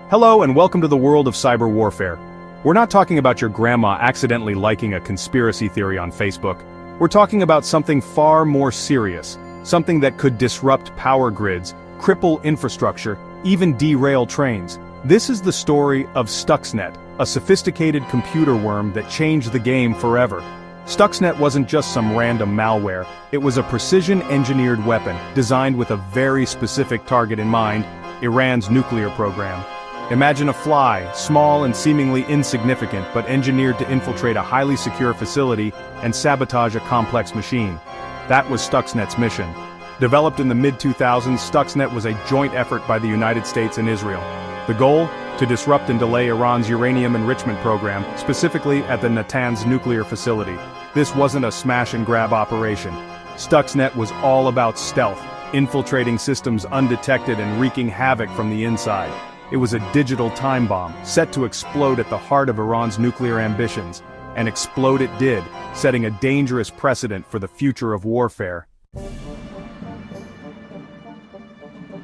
Hello and welcome to the world of cyber warfare. We're not talking about your grandma accidentally liking a conspiracy theory on Facebook. We're talking about something far more serious, something that could disrupt power grids, cripple infrastructure, even derail trains. This is the story of Stuxnet, a sophisticated computer worm that changed the game forever. Stuxnet wasn't just some random malware, it was a precision-engineered weapon designed with a very specific target in mind: Iran's nuclear program. Imagine a fly, small and seemingly insignificant but engineered to infiltrate a highly secure facility and sabotage a complex machine. That was Stuxnet's mission. Developed in the mid-2000s, Stuxnet was a joint effort by the United States and Israel. The goal? To disrupt and delay Iran's uranium enrichment program, specifically at the Natanz nuclear facility. This wasn't a smash-and-grab operation. Stuxnet was all about stealth, infiltrating systems undetected and wreaking havoc from the inside. It was a digital time bomb, set to explode at the heart of Iran's nuclear ambitions. And explode it did, setting a dangerous precedent for the future of warfare.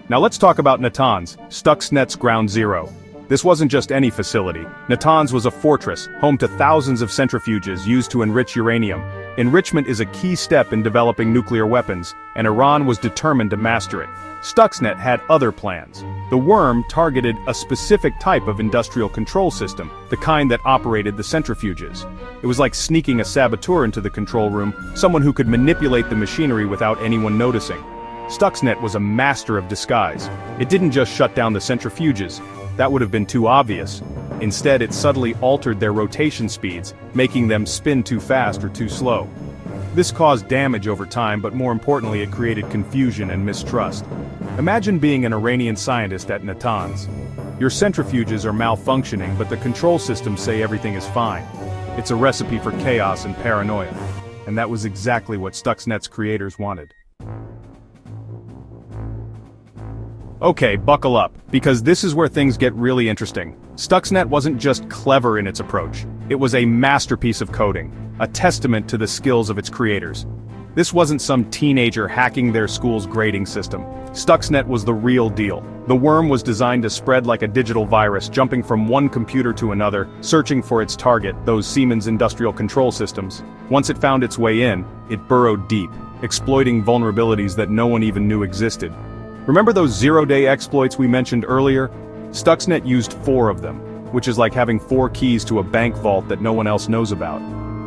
Now let's talk about Natanz, Stuxnet's ground zero. This wasn't just any facility. Natanz was a fortress, home to thousands of centrifuges used to enrich uranium. Enrichment is a key step in developing nuclear weapons, and Iran was determined to master it. Stuxnet had other plans. The worm targeted a specific type of industrial control system, the kind that operated the centrifuges. It was like sneaking a saboteur into the control room, someone who could manipulate the machinery without anyone noticing. Stuxnet was a master of disguise. It didn't just shut down the centrifuges. That would have been too obvious. Instead, it subtly altered their rotation speeds, making them spin too fast or too slow. This caused damage over time, but more importantly, it created confusion and mistrust. Imagine being an Iranian scientist at Natanz. Your centrifuges are malfunctioning, but the control systems say everything is fine. It's a recipe for chaos and paranoia. And that was exactly what Stuxnet's creators wanted. Okay, buckle up, because this is where things get really interesting. Stuxnet wasn't just clever in its approach. It was a masterpiece of coding, a testament to the skills of its creators. This wasn't some teenager hacking their school's grading system. Stuxnet was the real deal. The worm was designed to spread like a digital virus, jumping from one computer to another, searching for its target, those Siemens industrial control systems. Once it found its way in, it burrowed deep, exploiting vulnerabilities that no one even knew existed. Remember those zero-day exploits we mentioned earlier? Stuxnet used 4 of them, which is like having 4 keys to a bank vault that no one else knows about.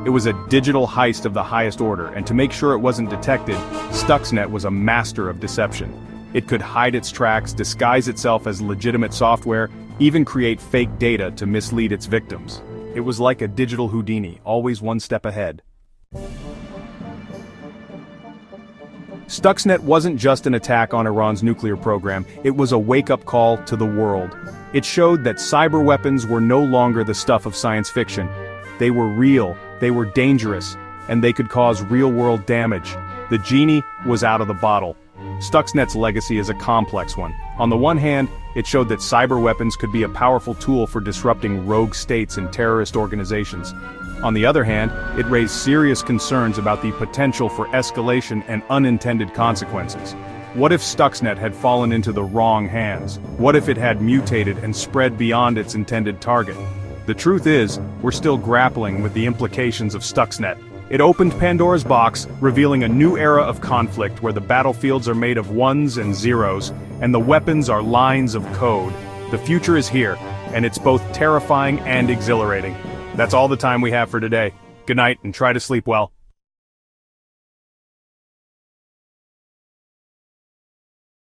It was a digital heist of the highest order, and to make sure it wasn't detected, Stuxnet was a master of deception. It could hide its tracks, disguise itself as legitimate software, even create fake data to mislead its victims. It was like a digital Houdini, always one step ahead. Stuxnet wasn't just an attack on Iran's nuclear program, it was a wake-up call to the world. It showed that cyber weapons were no longer the stuff of science fiction. They were real, they were dangerous, and they could cause real-world damage. The genie was out of the bottle. Stuxnet's legacy is a complex one. On the one hand, it showed that cyber weapons could be a powerful tool for disrupting rogue states and terrorist organizations. On the other hand, it raised serious concerns about the potential for escalation and unintended consequences. What if Stuxnet had fallen into the wrong hands? What if it had mutated and spread beyond its intended target? The truth is, we're still grappling with the implications of Stuxnet. It opened Pandora's box, revealing a new era of conflict where the battlefields are made of ones and zeros, and the weapons are lines of code. The future is here, and it's both terrifying and exhilarating. That's all the time we have for today. Good night, and try to sleep well.